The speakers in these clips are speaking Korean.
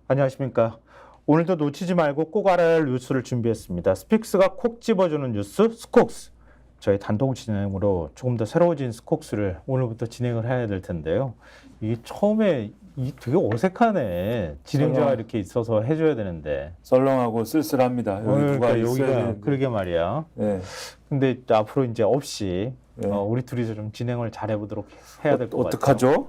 안녕하십니까. 오늘도 놓치지 말고 꼭 알아야 할 뉴스를 준비했습니다. 스픽스가 콕 집어주는 뉴스 스콕스. 저희 단독 진행으로 조금 더 새로워진 스콕스를 오늘부터 진행을 해야 될 텐데요. 이게 처음에 되게 어색하네. 진행자가 이렇게 있어서 해줘야 되는데. 썰렁하고 쓸쓸합니다. 여기 누가 그러니까 있어야 여기가 되는데. 그러게 말이야. 네. 근데 앞으로 이제 없이 네. 우리 둘이서 좀 진행을 잘 해보도록 해야 될 것 같아요. 어떡하죠?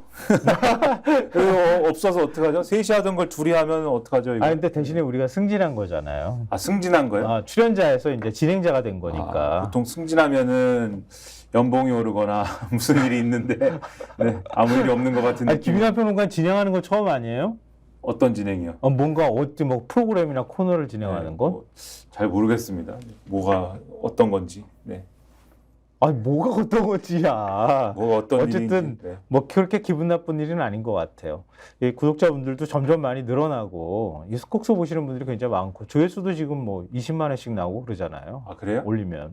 없어서 어떡하죠? 셋이 하던 걸 둘이 하면 어떡하죠? 이거? 근데 대신에 우리가 승진한 거잖아요. 아, 승진한 거예요? 출연자에서 이제 진행자가 된 거니까. 보통 승진하면은 연봉이 오르거나 무슨 일이 있는데 네, 아무 일이 없는 것 같은 느낌. 김인환 평론가 진행하는 거 처음 아니에요? 어떤 진행이요? 뭔가 뭐 프로그램이나 코너를 진행하는 건? 잘 모르겠습니다. 뭐가 어떤 건지. 네. 뭐가 어떤 건지야. 뭐가 어떤 어쨌든 일인지. 네. 뭐 그렇게 기분 나쁜 일은 아닌 것 같아요. 이 구독자분들도 점점 많이 늘어나고 이 스콕스 보시는 분들이 굉장히 많고 조회수도 지금 뭐 20만 회씩 나오고 그러잖아요. 아, 그래요? 올리면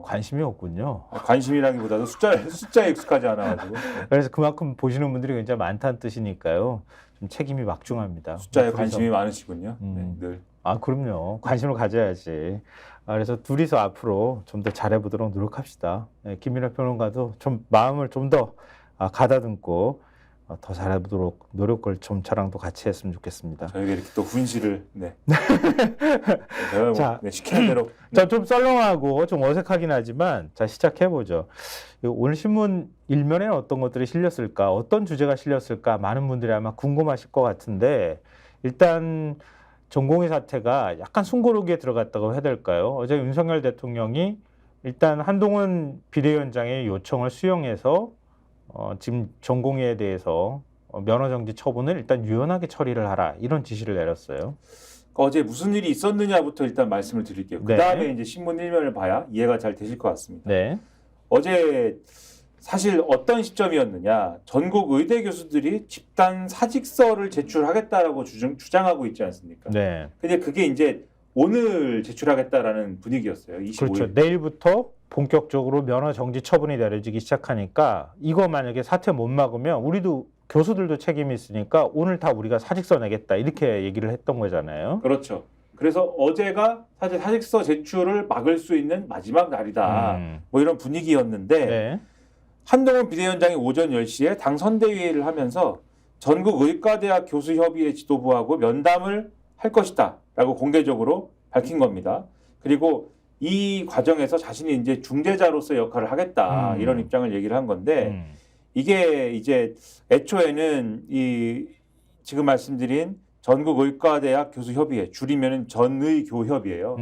관심이 없군요. 관심이라기보다도 숫자에 익숙하지 않아가지고. 네. 그래서 그만큼 보시는 분들이 굉장히 많다는 뜻이니까요. 좀 책임이 막중합니다. 숫자에 관심이 많으시군요. 네, 늘. 그럼요. 관심을 가져야지. 그래서 둘이서 앞으로 좀 더 잘해보도록 노력합시다. 김민하 평론가도 좀 마음을 좀 더 가다듬고 더 잘해보도록 노력을 좀 저랑도 같이 했으면 좋겠습니다. 저에게 이렇게 또 훈시를 네. 자, 시키는 대로. 자, 좀 썰렁하고 좀 어색하긴 하지만 자 시작해보죠. 오늘 신문 일면에는 어떤 것들이 실렸을까? 어떤 주제가 실렸을까? 많은 분들이 아마 궁금하실 것 같은데 일단 전공의 사태가 약간 숨고르기에 들어갔다고 해야 될까요? 어제 윤석열 대통령이 일단 한동훈 비대위원장의 요청을 수용해서 지금 전공의에 대해서 면허정지 처분을 일단 유연하게 처리를 하라 이런 지시를 내렸어요. 어제 무슨 일이 있었느냐부터 일단 말씀을 드릴게요. 네. 그 다음에 이제 신문 일면을 봐야 이해가 잘 되실 것 같습니다. 네. 어제 사실 어떤 시점이었느냐? 전국 의대 교수들이 집단 사직서를 제출하겠다라고 주장하고 있지 않습니까? 네. 근데 그게 이제 오늘 제출하겠다라는 분위기였어요. 25일. 그렇죠. 내일부터 본격적으로 면허 정지 처분이 내려지기 시작하니까 이거 만약에 사태 못 막으면 우리도 교수들도 책임이 있으니까 오늘 다 우리가 사직서 내겠다 이렇게 얘기를 했던 거잖아요. 그렇죠. 그래서 어제가 사실 사직서 제출을 막을 수 있는 마지막 날이다. 뭐 이런 분위기였는데 네. 한동훈 비대위원장이 오전 10시에 당 선대위를 하면서 전국 의과대학 교수협의회 지도부하고 면담을 할 것이다 라고 공개적으로 밝힌 겁니다. 그리고 이 과정에서 자신이 이제 중재자로서 역할을 하겠다 이런 입장을 얘기를 한 건데 이게 이제 애초에는 이 지금 말씀드린 전국의과대학 교수협의회 줄이면은 전의교협이에요.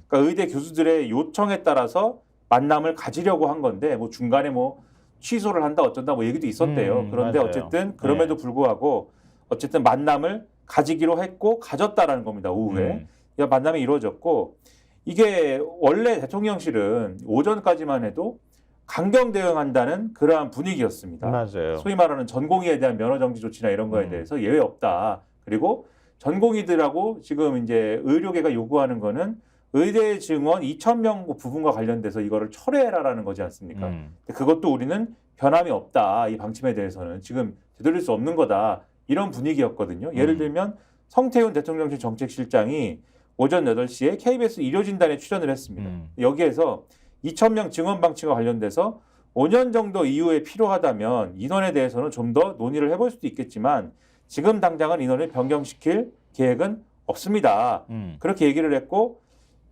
그러니까 의대 교수들의 요청에 따라서 만남을 가지려고 한 건데 뭐 중간에 뭐 취소를 한다 어쩐다 뭐 얘기도 있었대요. 그런데 맞아요. 어쨌든 그럼에도 불구하고 어쨌든 만남을 가지기로 했고 가졌다라는 겁니다. 오후에 만남이 이루어졌고 이게 원래 대통령실은 오전까지만 해도 강경 대응한다는 그러한 분위기였습니다. 맞아요. 소위 말하는 전공의에 대한 면허정지 조치나 이런 거에 대해서 예외 없다. 그리고 전공의들하고 지금 이제 의료계가 요구하는 거는 의대 증원 2,000명 부분과 관련돼서 이거를 철회해라라는 거지 않습니까? 근데 그것도 우리는 변함이 없다. 이 방침에 대해서는 지금 되돌릴 수 없는 거다. 이런 분위기였거든요. 예를 들면 성태훈 대통령실 정책실장이 오전 8시에 KBS 의료진단에 출연을 했습니다. 여기에서 2,000명 증원 방침과 관련돼서 5년 정도 이후에 필요하다면 인원에 대해서는 좀 더 논의를 해볼 수도 있겠지만 지금 당장은 인원을 변경시킬 계획은 없습니다. 그렇게 얘기를 했고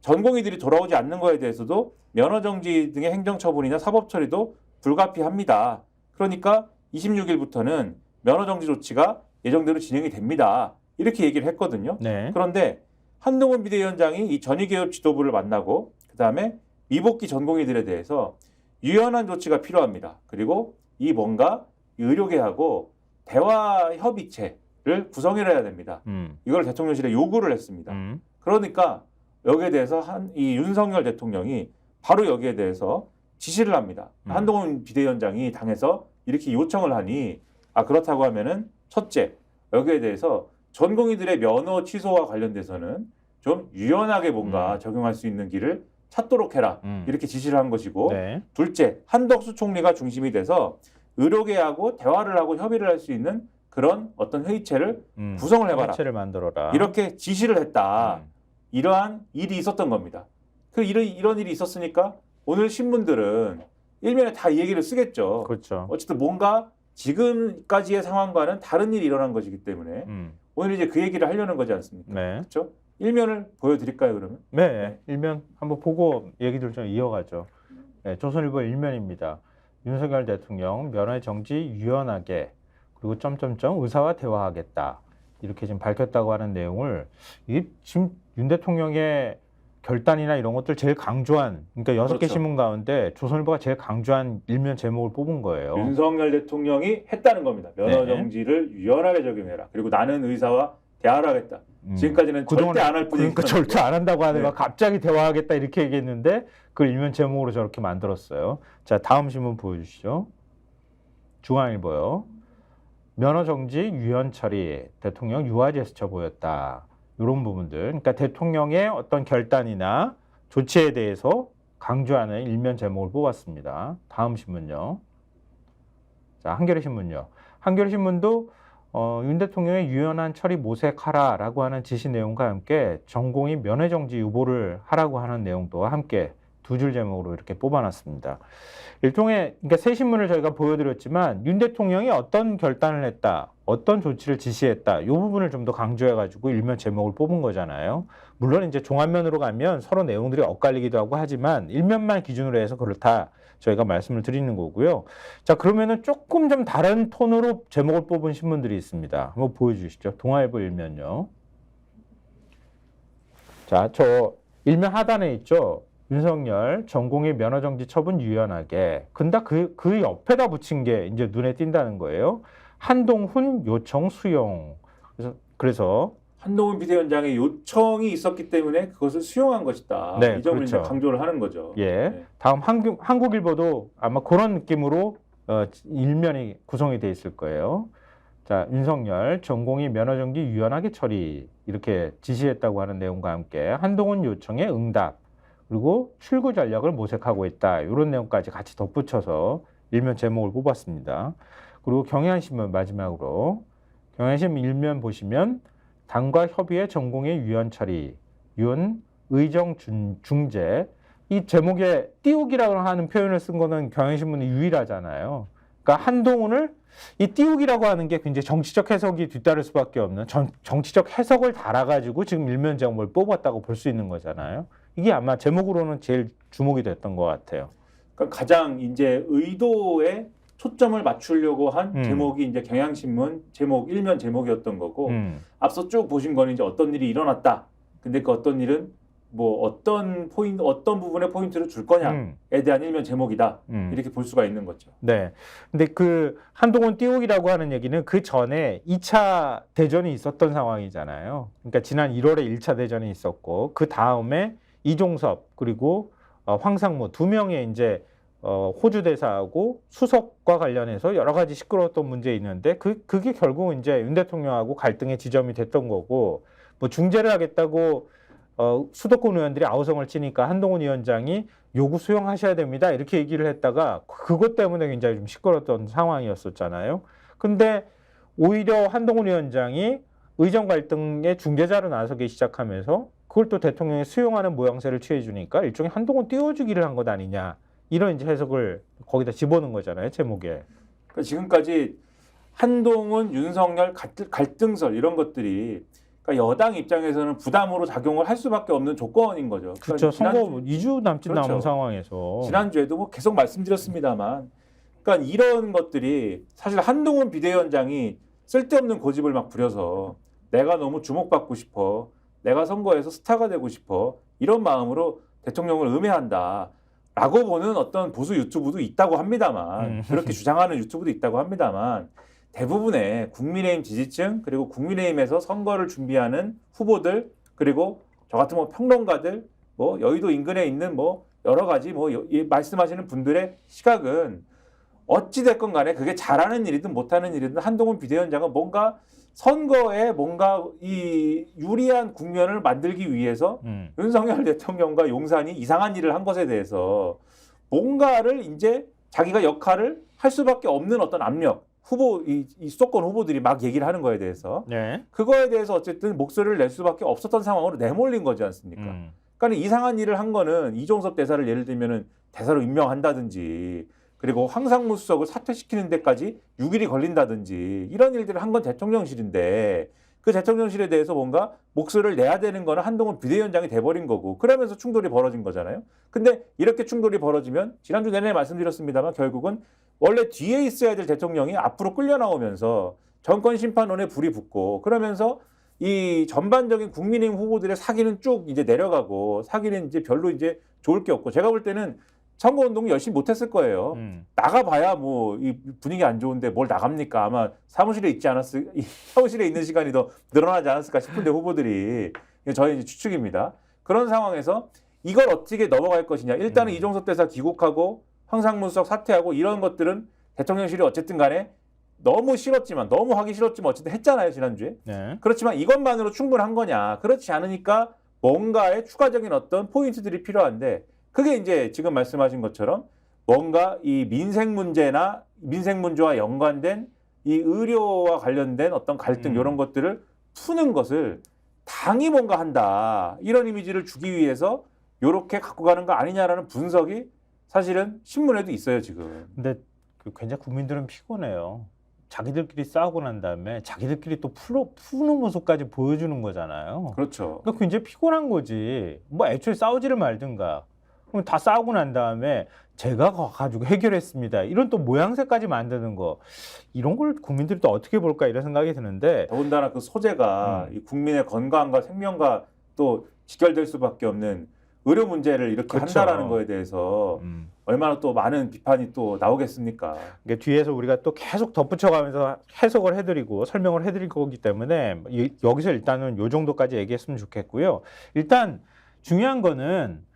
전공의들이 돌아오지 않는 거에 대해서도 면허정지 등의 행정처분이나 사법처리도 불가피합니다. 그러니까 26일부터는 면허정지 조치가 예정대로 진행이 됩니다. 이렇게 얘기를 했거든요. 네. 그런데 한동훈 비대위원장이 이 전의개혁 지도부를 만나고 그다음에 미복귀 전공의들에 대해서 유연한 조치가 필요합니다. 그리고 이 뭔가 의료계하고 대화 협의체를 구성을 해야 됩니다. 이걸 대통령실에 요구를 했습니다. 그러니까 여기에 대해서 이 윤석열 대통령이 바로 여기에 대해서 지시를 합니다. 한동훈 비대위원장이 당에서 이렇게 요청을 하니 그렇다고 하면은 첫째 여기에 대해서 전공의들의 면허 취소와 관련돼서는 좀 유연하게 뭔가 적용할 수 있는 길을 찾도록 해라. 이렇게 지시를 한 것이고 네. 둘째, 한덕수 총리가 중심이 돼서 의료계하고 대화를 하고 협의를 할 수 있는 그런 어떤 회의체를 구성을 해봐라. 회의체를 만들어라. 이렇게 지시를 했다. 음. 이러한 일이 있었던 겁니다. 이런 일이 있었으니까 오늘 신문들은 일면에 다 이 얘기를 쓰겠죠. 그렇죠. 어쨌든 뭔가 지금까지의 상황과는 다른 일이 일어난 것이기 때문에 오늘 이제 그 얘기를 하려는 거지 않습니까? 네. 그렇죠? 일면을 보여드릴까요, 그러면? 네. 일면 한번 보고 얘기들 좀 이어가죠. 네, 조선일보 일면입니다. 윤석열 대통령 면회 정지 유연하게 그리고 점점점 의사와 대화하겠다 이렇게 지금 밝혔다고 하는 내용을 이게 지금 윤 대통령의 결단이나 이런 것들 제일 강조한 그러니까 6개 그렇죠. 신문 가운데 조선일보가 제일 강조한 일면 제목을 뽑은 거예요. 윤석열 대통령이 했다는 겁니다. 면허 네. 정지를 유연하게 적용해라. 그리고 나는 의사와 대화를 하겠다. 지금까지는 절대 안 할 뿐이니까. 그러니까 절대 안 한다고 하다가 네. 갑자기 대화하겠다 이렇게 얘기했는데 그걸 일면 제목으로 저렇게 만들었어요. 자, 다음 신문 보여주시죠. 중앙일보요. 면허 정지 유연 처리 대통령 유화 제스처 보였다. 이런 부분들. 그러니까 대통령의 어떤 결단이나 조치에 대해서 강조하는 일면 제목을 뽑았습니다. 다음 신문요. 자, 한겨레신문요. 한겨레신문도 윤 대통령의 유연한 처리 모색하라라고 하는 지시 내용과 함께 전공의 면회 정지 유보를 하라고 하는 내용도 함께 두 줄 제목으로 이렇게 뽑아놨습니다. 일종의 그러니까 새 신문을 저희가 보여드렸지만 윤 대통령이 어떤 결단을 했다, 어떤 조치를 지시했다, 이 부분을 좀 더 강조해가지고 일면 제목을 뽑은 거잖아요. 물론 이제 종합면으로 가면 서로 내용들이 엇갈리기도 하고 하지만 일면만 기준으로 해서 그렇다 저희가 말씀을 드리는 거고요. 자, 그러면은 조금 좀 다른 톤으로 제목을 뽑은 신문들이 있습니다. 한번 보여주시죠. 동아일보 일면요. 자, 저 일면 하단에 있죠. 윤석열 전공의 면허정지 처분 유연하게. 근데 그 옆에다 붙인 게 이제 눈에 띈다는 거예요. 한동훈 요청 수용. 그래서 한동훈 비대위원장의 요청이 있었기 때문에 그것을 수용한 것이다. 네, 이 점을 그렇죠. 이제 강조를 하는 거죠. 예. 네. 다음 한국일보도 아마 그런 느낌으로 일면이 구성이 돼 있을 거예요. 자, 윤석열 전공의 면허정지 유연하게 처리 이렇게 지시했다고 하는 내용과 함께 한동훈 요청에 응답 그리고 출구 전략을 모색하고 있다. 이런 내용까지 같이 덧붙여서 일면 제목을 뽑았습니다. 그리고 경향신문 마지막으로 경향신문 일면 보시면 당과 협의의 전공의 유연 처리, 윤 의정 중재 이 제목에 띄우기라고 하는 표현을 쓴 거는 경향신문이 유일하잖아요. 그러니까 한동훈을 이 띄우기라고 하는 게 굉장히 정치적 해석이 뒤따를 수밖에 없는 정치적 해석을 달아가지고 지금 일면 제목을 뽑았다고 볼 수 있는 거잖아요. 이게 아마 제목으로는 제일 주목이 됐던 것 같아요. 그러니까 가장 이제 의도에 초점을 맞추려고 한 제목이 이제 경향신문 제목 일면 제목이었던 거고 앞서 쭉 보신 거는 이제 어떤 일이 일어났다. 근데 그 어떤 일은 뭐 어떤 부분에 포인트를 줄 거냐에 대한 일면 제목이다. 이렇게 볼 수가 있는 거죠. 네. 근데 그 한동훈 띄우기라고 하는 얘기는 그 전에 2차 대전이 있었던 상황이잖아요. 그러니까 지난 1월에 1차 대전이 있었고 그 다음에 이종섭 그리고 황상무 두 명의 이제 호주 대사하고 수석과 관련해서 여러 가지 시끄러웠던 문제 있는데 그게 결국은 이제 윤 대통령하고 갈등의 지점이 됐던 거고 뭐 중재를 하겠다고 수도권 의원들이 아우성을 치니까 한동훈 위원장이 요구 수용하셔야 됩니다 이렇게 얘기를 했다가 그것 때문에 굉장히 좀 시끄러웠던 상황이었었잖아요. 근데 오히려 한동훈 위원장이 의정 갈등의 중재자로 나서기 시작하면서 그걸 또 대통령이 수용하는 모양새를 취해 주니까 일종의 한동훈 띄워주기를 한 것 아니냐 이런 이제 해석을 거기다 집어넣은 거잖아요 제목에. 그러니까 지금까지 한동훈, 윤석열 갈등설 이런 것들이 그러니까 여당 입장에서는 부담으로 작용을 할 수밖에 없는 조건인 거죠. 그렇죠. 그러니까 선거 2주 남짓 그렇죠. 남은 상황에서. 지난주에도 뭐 계속 말씀드렸습니다만 그러니까 이런 것들이 사실 한동훈 비대위원장이 쓸데없는 고집을 막 부려서 내가 너무 주목받고 싶어. 내가 선거에서 스타가 되고 싶어. 이런 마음으로 대통령을 음해한다. 라고 보는 어떤 보수 유튜브도 있다고 합니다만 그렇게 주장하는 유튜브도 있다고 합니다만 대부분의 국민의힘 지지층 그리고 국민의힘에서 선거를 준비하는 후보들 그리고 저 같은 뭐 평론가들 뭐 여의도 인근에 있는 뭐 여러 가지 뭐 말씀하시는 분들의 시각은 어찌 됐건 간에 그게 잘하는 일이든 못하는 일이든 한동훈 비대위원장은 뭔가 선거에 뭔가 이 유리한 국면을 만들기 위해서 윤석열 대통령과 용산이 이상한 일을 한 것에 대해서 뭔가를 이제 자기가 역할을 할 수밖에 없는 어떤 압력, 이 수도권 후보들이 막 얘기를 하는 거에 대해서 네. 그거에 대해서 어쨌든 목소리를 낼 수밖에 없었던 상황으로 내몰린 거지 않습니까? 그러니까 이상한 일을 한 거는 이종섭 대사를 예를 들면은 대사로 임명한다든지 그리고 황상무 수석을 사퇴시키는 데까지 6일이 걸린다든지 이런 일들을 한 건 대통령실인데 그 대통령실에 대해서 뭔가 목소리를 내야 되는 거는 한동훈 비대위원장이 돼버린 거고 그러면서 충돌이 벌어진 거잖아요. 근데 이렇게 충돌이 벌어지면 지난주 내내 말씀드렸습니다만 결국은 원래 뒤에 있어야 될 대통령이 앞으로 끌려 나오면서 정권 심판론에 불이 붙고 그러면서 이 전반적인 국민의힘 후보들의 사기는 쭉 이제 내려가고 사기는 이제 별로 이제 좋을 게 없고 제가 볼 때는 선거운동 열심히 못했을 거예요. 나가봐야 뭐 이 분위기 안 좋은데 뭘 나갑니까? 아마 사무실에 사무실에 있는 시간이 더 늘어나지 않았을까 싶은데 후보들이 저희 이제 추측입니다. 그런 상황에서 이걸 어떻게 넘어갈 것이냐. 일단은 이종섭 대사 귀국하고 황상무 수석 사퇴하고 이런 것들은 대통령실이 어쨌든 간에 너무 싫었지만 너무 하기 싫었지만 어쨌든 했잖아요 지난주에. 네. 그렇지만 이것만으로 충분한 거냐. 그렇지 않으니까 뭔가의 추가적인 어떤 포인트들이 필요한데 그게 이제 지금 말씀하신 것처럼 뭔가 이 민생 문제와 연관된 이 의료와 관련된 어떤 갈등 이런 것들을 푸는 것을 당이 뭔가 한다. 이런 이미지를 주기 위해서 이렇게 갖고 가는 거 아니냐라는 분석이 사실은 신문에도 있어요 지금. 근데 굉장히 국민들은 피곤해요. 자기들끼리 싸우고 난 다음에 자기들끼리 또 푸는 모습까지 보여주는 거잖아요. 그렇죠. 그러니까 굉장히 피곤한 거지. 뭐 애초에 싸우지를 말든가. 그럼 다 싸우고 난 다음에 제가 가지고 해결했습니다. 이런 또 모양새까지 만드는 거. 이런 걸 국민들이 또 어떻게 볼까 이런 생각이 드는데. 더군다나 그 소재가 이 국민의 건강과 생명과 또 직결될 수밖에 없는 의료 문제를 이렇게 그렇죠. 한다라는 거에 대해서 얼마나 또 많은 비판이 또 나오겠습니까? 그러니까 뒤에서 우리가 또 계속 덧붙여가면서 해석을 해드리고 설명을 해드릴 거기 때문에 여기서 일단은 요 정도까지 얘기했으면 좋겠고요. 일단 중요한 거는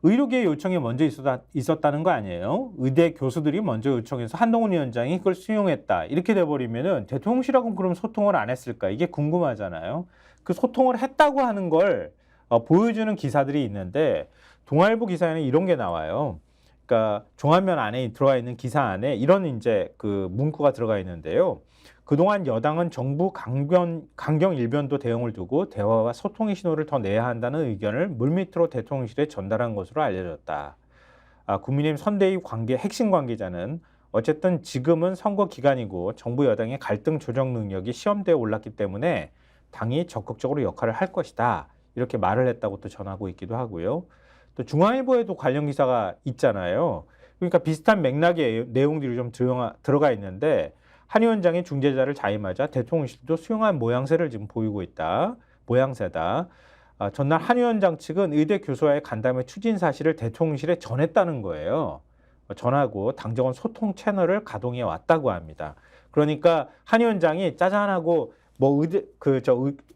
의료계의 요청이 먼저 있었다는 거 아니에요. 의대 교수들이 먼저 요청해서 한동훈 위원장이 그걸 수용했다. 이렇게 돼버리면은 대통령실하고는 그럼 소통을 안 했을까? 이게 궁금하잖아요. 그 소통을 했다고 하는 걸 보여주는 기사들이 있는데 동아일보 기사에는 이런 게 나와요. 그러니까 종합면 안에 들어가 있는 기사 안에 이런 이제 그 문구가 들어가 있는데요. 그동안 여당은 정부 강경 일변도 대응을 두고 대화와 소통의 신호를 더 내야 한다는 의견을 물밑으로 대통령실에 전달한 것으로 알려졌다. 국민의힘 선대위 핵심 관계자는 어쨌든 지금은 선거 기간이고 정부 여당의 갈등 조정 능력이 시험대에 올랐기 때문에 당이 적극적으로 역할을 할 것이다. 이렇게 말을 했다고 또 전하고 있기도 하고요. 또 중앙일보에도 관련 기사가 있잖아요. 그러니까 비슷한 맥락의 내용들이 좀 들어가 있는데 한 위원장이 중재자를 자임하자 대통령실도 수용한 모양새를 지금 보이고 있다. 모양새다. 전날 한 위원장 측은 의대 교수와의 간담회 추진 사실을 대통령실에 전했다는 거예요. 전하고 당정원 소통 채널을 가동해 왔다고 합니다. 그러니까 한 위원장이 짜잔하고 뭐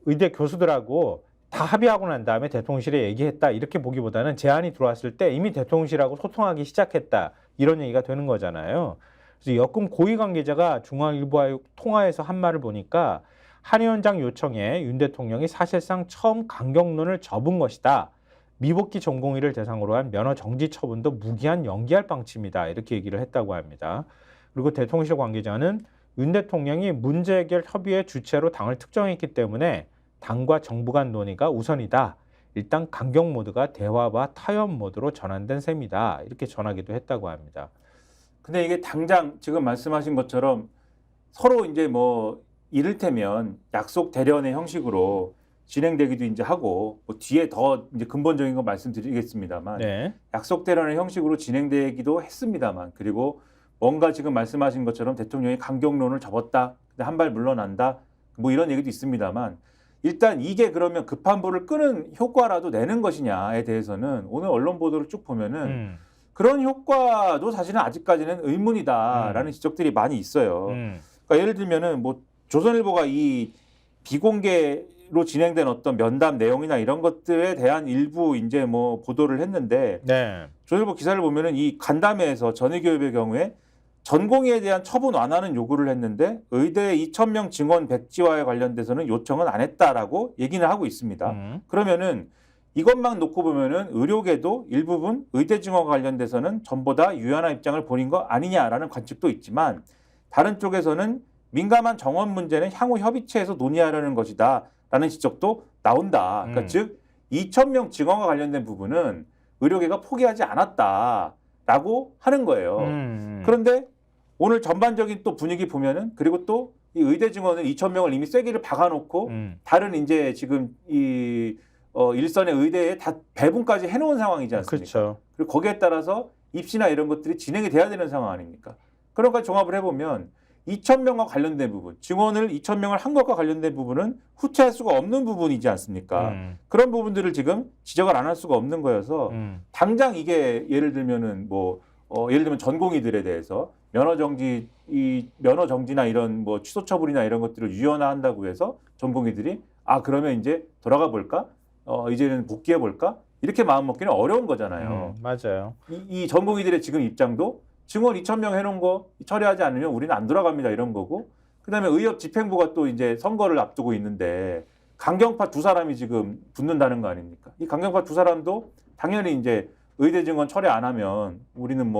의대 교수들하고 다 합의하고 난 다음에 대통령실에 얘기했다 이렇게 보기보다는 제안이 들어왔을 때 이미 대통령실하고 소통하기 시작했다 이런 얘기가 되는 거잖아요. 그래서 여권 고위 관계자가 중앙일보와의 통화에서 한 말을 보니까 한 위원장 요청에 윤 대통령이 사실상 처음 강경론을 접은 것이다. 미복귀 전공의를 대상으로 한 면허 정지 처분도 무기한 연기할 방침이다. 이렇게 얘기를 했다고 합니다. 그리고 대통령실 관계자는 윤 대통령이 문제 해결 협의회 주체로 당을 특정했기 때문에 당과 정부 간 논의가 우선이다. 일단 강경 모드가 대화와 타협 모드로 전환된 셈이다. 이렇게 전하기도 했다고 합니다. 근데 이게 당장 지금 말씀하신 것처럼 서로 이제 뭐 이를테면 약속 대련의 형식으로 진행되기도 이제 하고 뭐 뒤에 더 이제 근본적인 거 말씀드리겠습니다만 네. 약속 대련의 형식으로 진행되기도 했습니다만 그리고 뭔가 지금 말씀하신 것처럼 대통령이 강경론을 접었다. 근데 한 발 물러난다. 뭐 이런 얘기도 있습니다만 일단 이게 그러면 급한 불을 끄는 효과라도 내는 것이냐에 대해서는 오늘 언론 보도를 쭉 보면은 그런 효과도 사실은 아직까지는 의문이다라는 지적들이 많이 있어요. 그러니까 예를 들면은 뭐 조선일보가 이 비공개로 진행된 어떤 면담 내용이나 이런 것들에 대한 일부 이제 뭐 보도를 했는데 네. 조선일보 기사를 보면은 이 간담회에서 전의교협의 경우에 전공의에 대한 처분 완화는 요구를 했는데 의대 2,000명 증원 백지화에 관련돼서는 요청은 안 했다라고 얘기는 하고 있습니다. 그러면은 이것만 놓고 보면은 의료계도 일부분 의대 증원과 관련돼서는 전보다 유연한 입장을 보인 거 아니냐라는 관측도 있지만 다른 쪽에서는 민감한 정원 문제는 향후 협의체에서 논의하려는 것이다라는 지적도 나온다. 그러니까 즉 2,000명 증원과 관련된 부분은 의료계가 포기하지 않았다라고 하는 거예요. 그런데 오늘 전반적인 또 분위기 보면은 그리고 또 이 의대 증원은 2,000명을 이미 쐐기를 박아놓고 다른 이제 지금 이 일선의 의대에 다 배분까지 해놓은 상황이지 않습니까? 그렇죠. 그리고 거기에 따라서 입시나 이런 것들이 진행이 돼야 되는 상황 아닙니까? 그러니까 종합을 해보면 2,000명과 관련된 부분, 증원을 2,000명을 한 것과 관련된 부분은 후퇴할 수가 없는 부분이지 않습니까? 그런 부분들을 지금 지적을 안 할 수가 없는 거여서 당장 이게 예를 들면은 예를 들면 전공의들에 대해서 면허 정지나 이런 뭐 취소 처분이나 이런 것들을 유연화한다고 해서 전공의들이 그러면 이제 돌아가 볼까? 이제는 복귀해 볼까? 이렇게 마음 먹기는 어려운 거잖아요. 맞아요. 이 전공의들의 지금 입장도 증원 2,000명 해놓은 거 처리하지 않으면 우리는 안 돌아갑니다 이런 거고, 그다음에 의협 집행부가 또 이제 선거를 앞두고 있는데 강경파 두 사람이 지금 붙는다는 거 아닙니까? 이 강경파 두 사람도 당연히 이제 의대 증원 처리 안 하면 우리는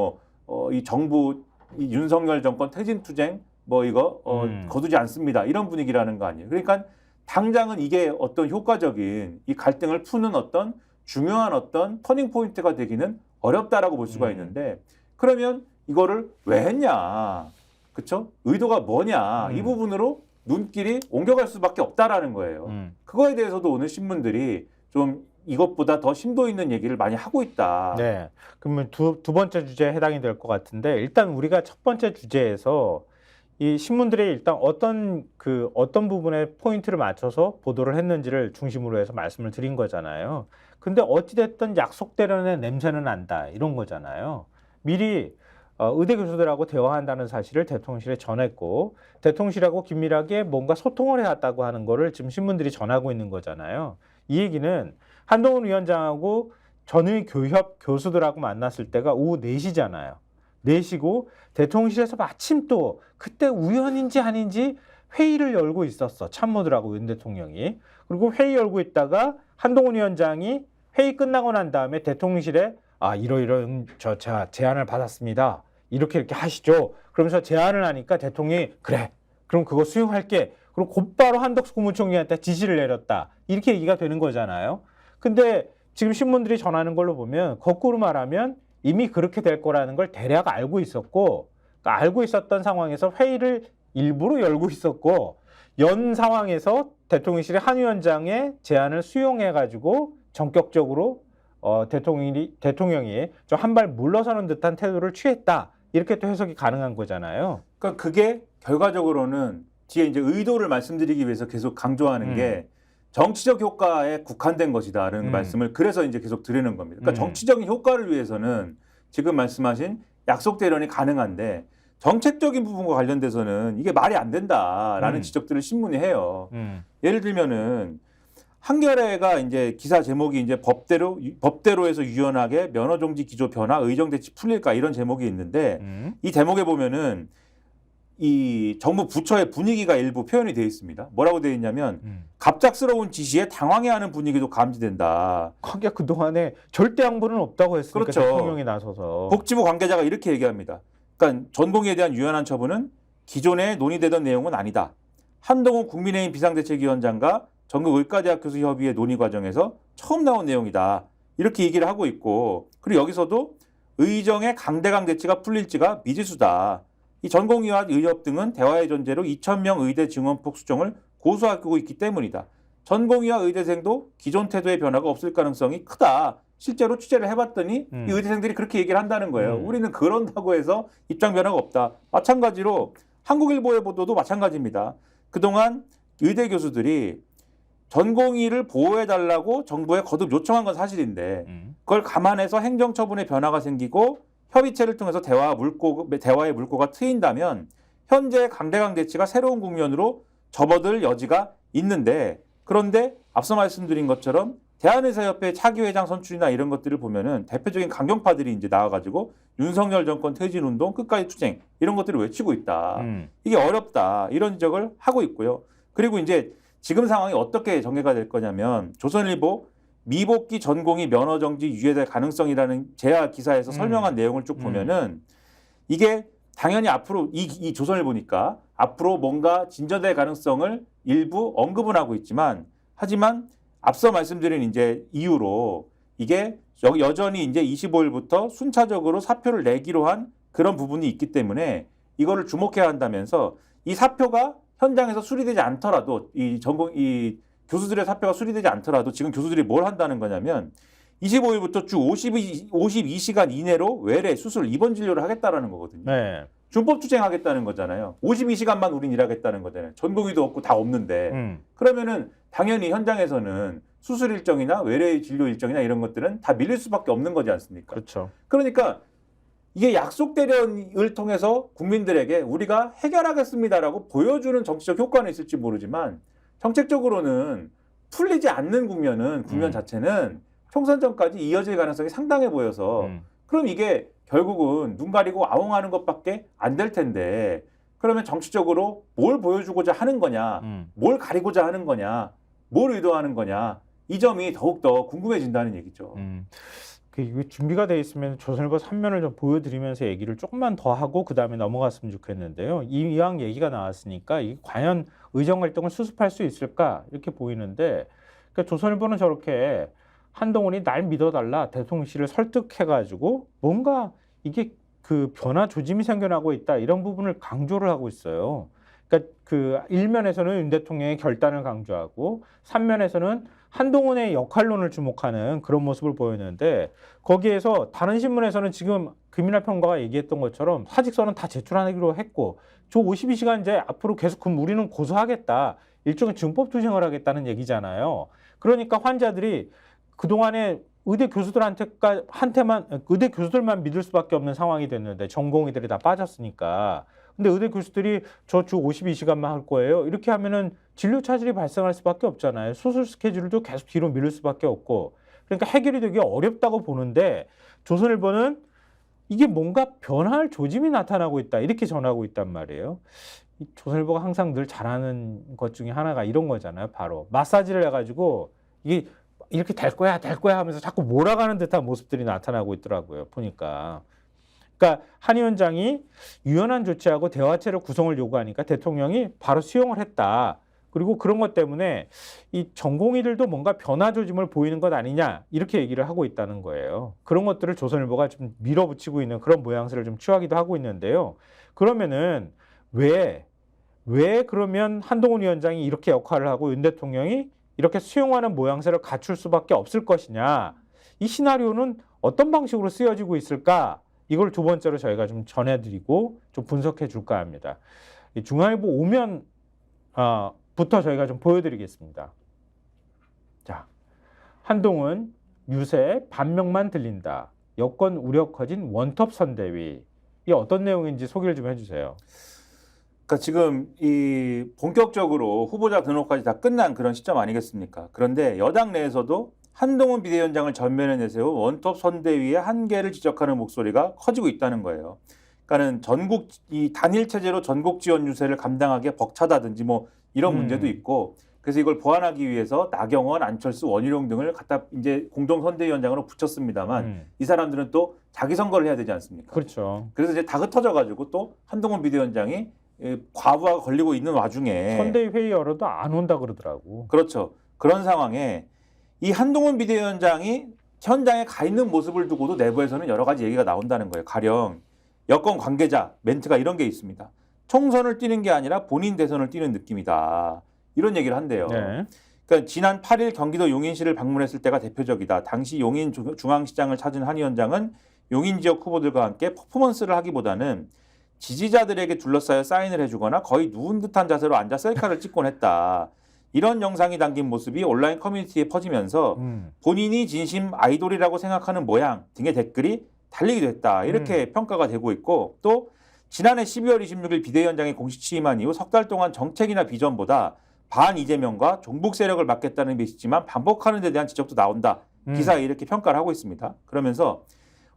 이 정부 이 윤석열 정권 퇴진투쟁 이거 거두지 않습니다 이런 분위기라는 거 아니에요. 그러니까 당장은 이게 어떤 효과적인 이 갈등을 푸는 어떤 중요한 어떤 터닝 포인트가 되기는 어렵다라고 볼 수가 있는데, 그러면 이거를 왜 했냐, 그렇죠? 의도가 뭐냐, 이 부분으로 눈길이 옮겨갈 수밖에 없다라는 거예요. 그거에 대해서도 오늘 신문들이 좀 이것보다 더 심도 있는 얘기를 많이 하고 있다. 네. 그러면 두 번째 주제에 해당이 될 것 같은데, 일단 우리가 첫 번째 주제에서 이 신문들이 일단 어떤 부분에 포인트를 맞춰서 보도를 했는지를 중심으로 해서 말씀을 드린 거잖아요. 근데 어찌됐든 약속대로의 냄새는 난다 이런 거잖아요. 미리 의대 교수들하고 대화한다는 사실을 대통령실에 전했고, 대통령실하고 긴밀하게 뭔가 소통을 해왔다고 하는 거를 지금 신문들이 전하고 있는 거잖아요. 이 얘기는 한동훈 위원장하고 전의 교협 교수들하고 만났을 때가 오후 4시잖아요. 4시고 대통령실에서 마침 또 그때 우연인지 아닌지 회의를 열고 있었어. 참모들하고 윤 대통령이. 그리고 회의 열고 있다가 한동훈 위원장이 회의 끝나고 난 다음에 대통령실에 이러이러한 제가 제안을 받았습니다. 이렇게 하시죠. 그러면서 제안을 하니까 대통령이 그래, 그럼 그거 수용할게. 그리고 곧바로 한덕수 국무총리한테 지시를 내렸다. 이렇게 얘기가 되는 거잖아요. 근데 지금 신문들이 전하는 걸로 보면 거꾸로 말하면 이미 그렇게 될 거라는 걸 대략 알고 있었고, 그러니까 알고 있었던 상황에서 회의를 일부러 열고 있었고, 연 상황에서 대통령실이 한 위원장의 제안을 수용해가지고 전격적으로 대통령이 좀 한 발 물러서는 듯한 태도를 취했다. 이렇게 또 해석이 가능한 거잖아요. 그러니까 그게 결과적으로는 뒤에 이제 의도를 말씀드리기 위해서 계속 강조하는 게 정치적 효과에 국한된 것이다라는 말씀을 그래서 이제 계속 드리는 겁니다. 그러니까 정치적인 효과를 위해서는 지금 말씀하신 약속 대련이 가능한데 정책적인 부분과 관련돼서는 이게 말이 안 된다라는 지적들을 신문이 해요. 예를 들면은 한겨레가 이제 기사 제목이 이제 법대로에서 유연하게 면허 정지 기조 변화, 의정 대치 풀릴까 이런 제목이 있는데 이 대목에 보면은 이 정부 부처의 분위기가 일부 표현이 되어 있습니다. 뭐라고 되어 있냐면 갑작스러운 지시에 당황해하는 분위기도 감지된다. 그게 그동안에 절대 양보는 없다고 했으니까 그렇죠. 대통령이 나서서. 복지부 관계자가 이렇게 얘기합니다. 그러니까 전공의에 대한 유연한 처분은 기존에 논의되던 내용은 아니다. 한동훈 국민의힘 비상대책위원장과 전국의과대학 교수협의회 논의 과정에서 처음 나온 내용이다. 이렇게 얘기를 하고 있고, 그리고 여기서도 의정의 강대강 대치가 풀릴지가 미지수다. 이 전공의와 의협 등은 대화의 전제로 2,000명 의대 증원폭 수정을 고수하고 있기 때문이다. 전공의와 의대생도 기존 태도의 변화가 없을 가능성이 크다. 실제로 취재를 해봤더니 이 의대생들이 그렇게 얘기를 한다는 거예요. 우리는 그런다고 해서 입장 변화가 없다. 마찬가지로 한국일보의 보도도 마찬가지입니다. 그동안 의대 교수들이 전공의를 보호해달라고 정부에 거듭 요청한 건 사실인데 그걸 감안해서 행정처분의 변화가 생기고 협의체를 통해서 대화의 물꼬가 트인다면 현재 강대강 대치가 새로운 국면으로 접어들 여지가 있는데, 그런데 앞서 말씀드린 것처럼 대한의사협회 차기 회장 선출이나 이런 것들을 보면은 대표적인 강경파들이 이제 나와가지고 윤석열 정권 퇴진 운동 끝까지 투쟁 이런 것들을 외치고 있다. 이게 어렵다 이런 지적을 하고 있고요. 그리고 이제 지금 상황이 어떻게 전개가 될 거냐면 조선일보 미복귀 전공의 면허 정지 유예될 가능성이라는 제야 기사에서 설명한 내용을 쭉 보면은 이게 당연히 앞으로 이 조선일보니까 앞으로 뭔가 진전될 가능성을 일부 언급은 하고 있지만 하지만 앞서 말씀드린 이제 이유로 이게 여전히 이제 25일부터 순차적으로 사표를 내기로 한 그런 부분이 있기 때문에 이거를 주목해야 한다면서 이 사표가 현장에서 수리되지 않더라도 이 교수들의 사표가 수리되지 않더라도 지금 교수들이 뭘 한다는 거냐면 25일부터 주 52시간 이내로 외래 수술 입원 진료를 하겠다라는 거거든요. 네. 준법 투쟁하겠다는 거잖아요. 52시간만 우린 일하겠다는 거잖아요. 전공의도 없고 다 없는데. 그러면은 당연히 현장에서는 수술 일정이나 외래 진료 일정이나 이런 것들은 다 밀릴 수밖에 없는 거지 않습니까? 그렇죠. 그러니까 이게 약속 대련을 통해서 국민들에게 우리가 해결하겠습니다라고 보여주는 정치적 효과는 있을지 모르지만 정책적으로는 풀리지 않는 국면 자체는 총선 전까지 이어질 가능성이 상당해 보여서 그럼 이게 결국은 눈 가리고 아웅하는 것밖에 안 될 텐데 그러면 정치적으로 뭘 보여주고자 하는 거냐, 뭘 가리고자 하는 거냐, 뭘 의도하는 거냐 이 점이 더욱더 궁금해진다는 얘기죠. 이게 준비가 돼 있으면 조선일보 3면을 좀 보여드리면서 얘기를 조금만 더 하고 그 다음에 넘어갔으면 좋겠는데요. 이왕 얘기가 나왔으니까 이게 과연 의정 활동을 수습할 수 있을까 이렇게 보이는데 그러니까 조선일보는 저렇게 한동훈이 날 믿어달라 대통령실을 설득해가지고 뭔가 이게 그 변화 조짐이 생겨나고 있다 이런 부분을 강조를 하고 있어요. 그러니까 그 1면에서는 윤 대통령의 결단을 강조하고 3면에서는 한동훈의 역할론을 주목하는 그런 모습을 보였는데 거기에서 다른 신문에서는 지금 김민하 평론가가 얘기했던 것처럼 사직서는 다 제출하기로 했고 저 52시간제 앞으로 계속 우리는 고소하겠다. 일종의 준법 투쟁을 하겠다는 얘기잖아요. 그러니까 환자들이 그동안에 의대 교수들만 믿을 수밖에 없는 상황이 됐는데 전공의들이 다 빠졌으니까. 근데 의대 교수들이 저 주 52시간만 할 거예요. 이렇게 하면은 진료 차질이 발생할 수밖에 없잖아요. 수술 스케줄도 계속 뒤로 미룰 수밖에 없고. 그러니까 해결이 되기 어렵다고 보는데 조선일보는 이게 뭔가 변화할 조짐이 나타나고 있다. 이렇게 전하고 있단 말이에요. 이 조선일보가 항상 늘 잘하는 것 중에 하나가 이런 거잖아요. 바로 마사지를 해가지고 이게 이렇게 될 거야 하면서 자꾸 몰아가는 듯한 모습들이 나타나고 있더라고요. 보니까. 그러니까 한 위원장이 유연한 조치하고 대화체를 구성을 요구하니까 대통령이 바로 수용을 했다. 그리고 그런 것 때문에 이 전공의들도 뭔가 변화 조짐을 보이는 것 아니냐 이렇게 얘기를 하고 있다는 거예요. 그런 것들을 조선일보가 좀 밀어붙이고 있는 그런 모양새를 좀 취하기도 하고 있는데요. 그러면은 왜 그러면 한동훈 위원장이 이렇게 역할을 하고 윤 대통령이 이렇게 수용하는 모양새를 갖출 수밖에 없을 것이냐. 이 시나리오는 어떤 방식으로 쓰여지고 있을까? 이걸 두 번째로 저희가 좀 전해드리고 좀 분석해 줄까 합니다. 중앙일보 5면부터 저희가 좀 보여드리겠습니다. 자, 한동훈 유세 반명만 들린다. 여권 우려 커진 원톱 선대위. 이게 어떤 내용인지 소개를 좀 해주세요. 그러니까 지금 이 본격적으로 후보자 등록까지 다 끝난 그런 시점 아니겠습니까? 그런데 여당 내에서도 한동훈 비대위원장을 전면에 내세운 원톱 선대위의 한계를 지적하는 목소리가 커지고 있다는 거예요. 그러니까는 이 단일 체제로 전국 지원 유세를 감당하기에 벅차다든지 뭐 이런 문제도 있고 그래서 이걸 보완하기 위해서 나경원, 안철수, 원희룡 등을 갖다 이제 공동 선대위원장으로 붙였습니다만 이 사람들은 또 자기 선거를 해야 되지 않습니까? 그렇죠. 그래서 이제 다그터져 가지고 또 한동훈 비대위원장이 과부하가 걸리고 있는 와중에 선대위 회의 열어도 안 온다 그러더라고. 그렇죠. 그런 상황에 이 한동훈 비대위원장이 현장에 가 있는 모습을 두고도 내부에서는 여러 가지 얘기가 나온다는 거예요. 가령 여권 관계자 멘트가 이런 게 있습니다. 총선을 뛰는 게 아니라 본인 대선을 뛰는 느낌이다. 이런 얘기를 한대요. 네. 그러니까 지난 8일 경기도 용인시를 방문했을 때가 대표적이다. 당시 용인 중앙시장을 찾은 한 위원장은 용인 지역 후보들과 함께 퍼포먼스를 하기보다는 지지자들에게 둘러싸여 사인을 해주거나 거의 누운 듯한 자세로 앉아 셀카를 찍곤 했다. 이런 영상이 담긴 모습이 온라인 커뮤니티에 퍼지면서 본인이 진심 아이돌이라고 생각하는 모양 등의 댓글이 달리기도 했다. 이렇게 평가가 되고 있고 또 지난해 12월 26일 비대위원장이 공식 취임한 이후 석 달 동안 정책이나 비전보다 반 이재명과 종북 세력을 막겠다는 메시지만 반복하는 데 대한 지적도 나온다. 기사에 이렇게 평가를 하고 있습니다. 그러면서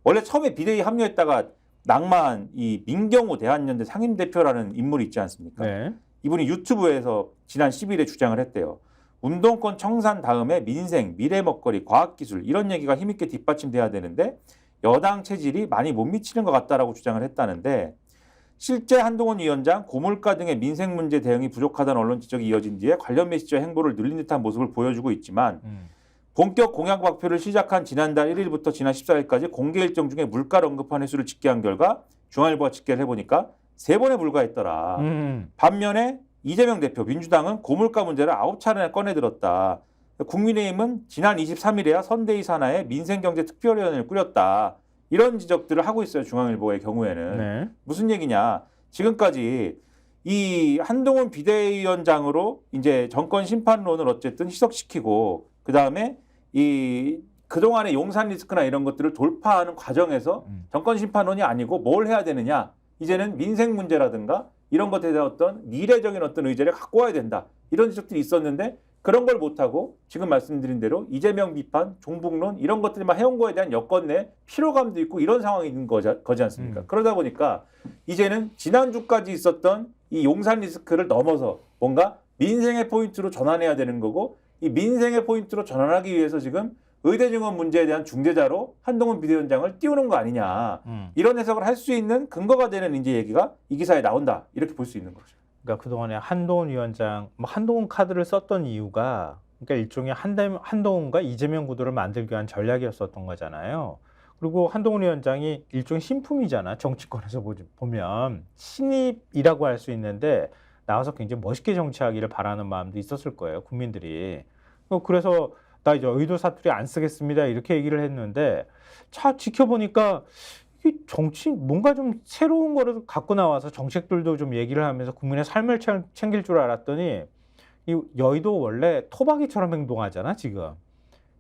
원래 처음에 비대위 합류했다가 낭만 이 민경호 대한연대 상임대표라는 인물이 있지 않습니까? 네. 이분이 유튜브에서 지난 10일에 주장을 했대요. 운동권 청산 다음에 민생, 미래 먹거리, 과학기술 이런 얘기가 힘있게 뒷받침돼야 되는데 여당 체질이 많이 못 미치는 것 같다라고 주장을 했다는데 실제 한동훈 위원장 고물가 등의 민생 문제 대응이 부족하다는 언론 지적이 이어진 뒤에 관련 메시지와 행보를 늘린 듯한 모습을 보여주고 있지만 본격 공약 발표를 시작한 지난달 1일부터 지난 14일까지 공개 일정 중에 물가를 언급한 횟수를 집계한 결과 중앙일보가 집계를 해보니까 3번에 불과했더라. 반면에 이재명 대표 민주당은 고물가 문제를 9차례나 꺼내들었다. 국민의힘은 지난 23일에야 선대위 산하에 민생경제특별위원회를 꾸렸다. 이런 지적들을 하고 있어요. 중앙일보의 경우에는. 네. 무슨 얘기냐. 지금까지 이 한동훈 비대위원장으로 이제 정권 심판론을 어쨌든 희석시키고 그다음에 이 그동안의 용산 리스크나 이런 것들을 돌파하는 과정에서 정권 심판론이 아니고 뭘 해야 되느냐. 이제는 민생 문제라든가 이런 것에 대한 어떤 미래적인 어떤 의제를 갖고 와야 된다. 이런 지적들이 있었는데 그런 걸 못하고 지금 말씀드린 대로 이재명 비판, 종북론 이런 것들만 해온 거에 대한 여건 내 피로감도 있고 이런 상황이 있는 거지 않습니까? 그러다 보니까 이제는 지난주까지 있었던 이 용산 리스크를 넘어서 뭔가 민생의 포인트로 전환해야 되는 거고 이 민생의 포인트로 전환하기 위해서 지금 의대 증원 문제에 대한 중재자로 한동훈 비대위원장을 띄우는 거 아니냐. 이런 해석을 할 수 있는 근거가 되는 이제 얘기가 이 기사에 나온다. 이렇게 볼 수 있는 거죠. 그러니까 그동안에 한동훈 위원장, 한동훈 카드를 썼던 이유가 그러니까 일종의 한동훈과 이재명 구도를 만들기 위한 전략이었었던 거잖아요. 그리고 한동훈 위원장이 일종의 신품이잖아. 정치권에서 보면 신입이라고 할 수 있는데 나와서 굉장히 멋있게 정치하기를 바라는 마음도 있었을 거예요. 국민들이. 그래서 나 이제 의도 사투리 안 쓰겠습니다. 이렇게 얘기를 했는데 지켜보니까 정치 뭔가 좀 새로운 거를 갖고 나와서 정책들도 좀 얘기를 하면서 국민의 삶을 챙길 줄 알았더니 이 여의도 원래 토박이처럼 행동하잖아 지금.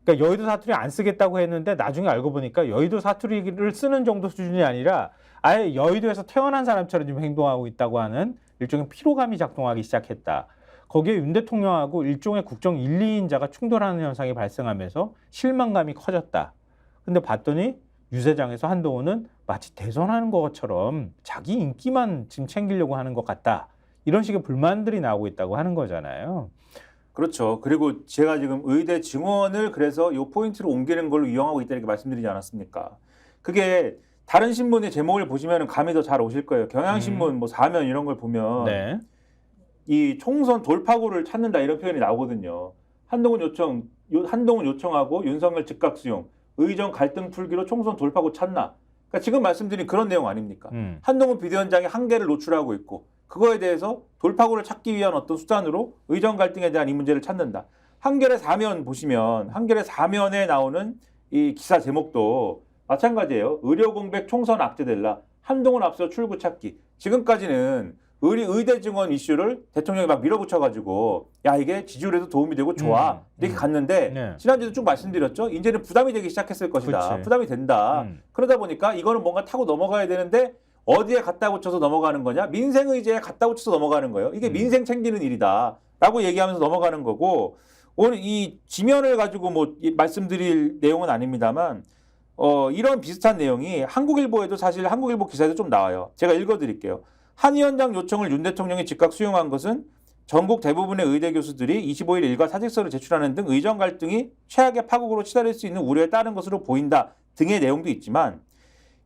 그러니까 여의도 사투리 안 쓰겠다고 했는데 나중에 알고 보니까 여의도 사투리를 쓰는 정도 수준이 아니라 아예 여의도에서 태어난 사람처럼 지금 행동하고 있다고 하는 일종의 피로감이 작동하기 시작했다. 거기에 윤 대통령하고 일종의 국정 1, 2인자가 충돌하는 현상이 발생하면서 실망감이 커졌다. 근데 봤더니 유세장에서 한동훈은 마치 대선하는 것처럼 자기 인기만 지금 챙기려고 하는 것 같다. 이런 식의 불만들이 나오고 있다고 하는 거잖아요. 그렇죠. 그리고 제가 지금 의대 증원을 그래서 이 포인트로 옮기는 걸로 이용하고 있다 이렇게 말씀드리지 않았습니까? 그게 다른 신문의 제목을 보시면 감이 더 잘 오실 거예요. 경향신문 뭐 사면 이런 걸 보면 네. 이 총선 돌파구를 찾는다 이런 표현이 나오거든요. 한동훈 요청하고 윤석열 즉각 수용, 의정 갈등 풀기로 총선 돌파구 찾나. 그러니까 지금 말씀드린 그런 내용 아닙니까? 한동훈 비대위원장이 한계를 노출하고 있고 그거에 대해서 돌파구를 찾기 위한 어떤 수단으로 의정 갈등에 대한 이 문제를 찾는다. 한겨레 사면 보시면 한겨레 사면에 나오는 이 기사 제목도 마찬가지예요. 의료 공백 총선 악재될라. 한동훈 앞서 출구 찾기. 지금까지는 의대 증원 이슈를 대통령이 막 밀어붙여가지고 야 이게 지지율에도 도움이 되고 좋아 이렇게 갔는데 네. 지난주에도 쭉 말씀드렸죠. 이제는 부담이 되기 시작했을 것이다. 그치. 부담이 된다. 그러다 보니까 이거는 뭔가 타고 넘어가야 되는데 어디에 갖다 붙여서 넘어가는 거냐? 민생 의제에 갖다 붙여서 넘어가는 거예요. 이게 민생 챙기는 일이다라고 얘기하면서 넘어가는 거고 오늘 이 지면을 가지고 뭐 말씀드릴 내용은 아닙니다만 이런 비슷한 내용이 한국일보에도 사실 한국일보 기사에도 좀 나와요. 제가 읽어드릴게요. 한 위원장 요청을 윤 대통령이 즉각 수용한 것은 전국 대부분의 의대 교수들이 25일 일과 사직서를 제출하는 등 의정 갈등이 최악의 파국으로 치달을 수 있는 우려에 따른 것으로 보인다 등의 내용도 있지만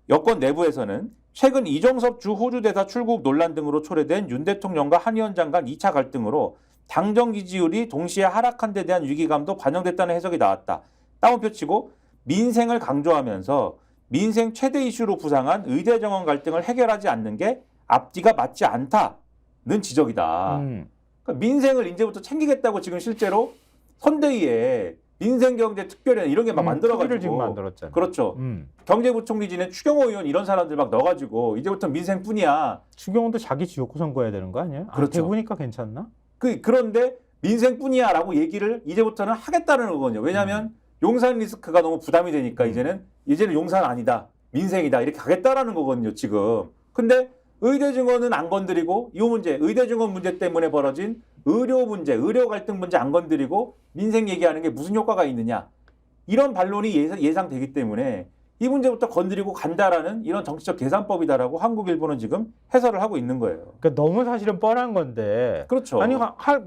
여권 내부에서는 최근 이종섭 주 호주 대사 출국 논란 등으로 초래된 윤 대통령과 한 위원장 간 2차 갈등으로 당정 지지율이 동시에 하락한 데 대한 위기감도 반영됐다는 해석이 나왔다. 따옴표 치고 민생을 강조하면서 민생 최대 이슈로 부상한 의대 정원 갈등을 해결하지 않는 게 앞뒤가 맞지 않다는 지적이다. 그러니까 민생을 이제부터 챙기겠다고 지금 실제로 선대위에 민생경제특별위원 이런 게 막 만들어가지고 지금 만들었잖아요. 그렇죠. 경제부총리진에 추경호 의원 이런 사람들 막 넣어가지고 이제부터 민생뿐이야. 추경호도 자기 지역구 선거해야 되는 거 아니에요? 그렇죠. 대구니까 괜찮나? 그런데 민생뿐이야라고 얘기를 이제부터는 하겠다는 거거든요. 왜냐하면 용산 리스크가 너무 부담이 되니까 이제는 용산 아니다. 민생이다. 이렇게 가겠다라는 거거든요. 지금. 근데 의대 증원은 안 건드리고 이 문제, 의대 증원 문제 때문에 벌어진 의료 문제, 의료 갈등 문제 안 건드리고 민생 얘기하는 게 무슨 효과가 있느냐. 이런 반론이 예상되기 때문에 이 문제부터 건드리고 간다라는 이런 정치적 계산법이다라고 한국일보는 지금 해설을 하고 있는 거예요. 그러니까 너무 사실은 뻔한 건데. 그렇죠. 아니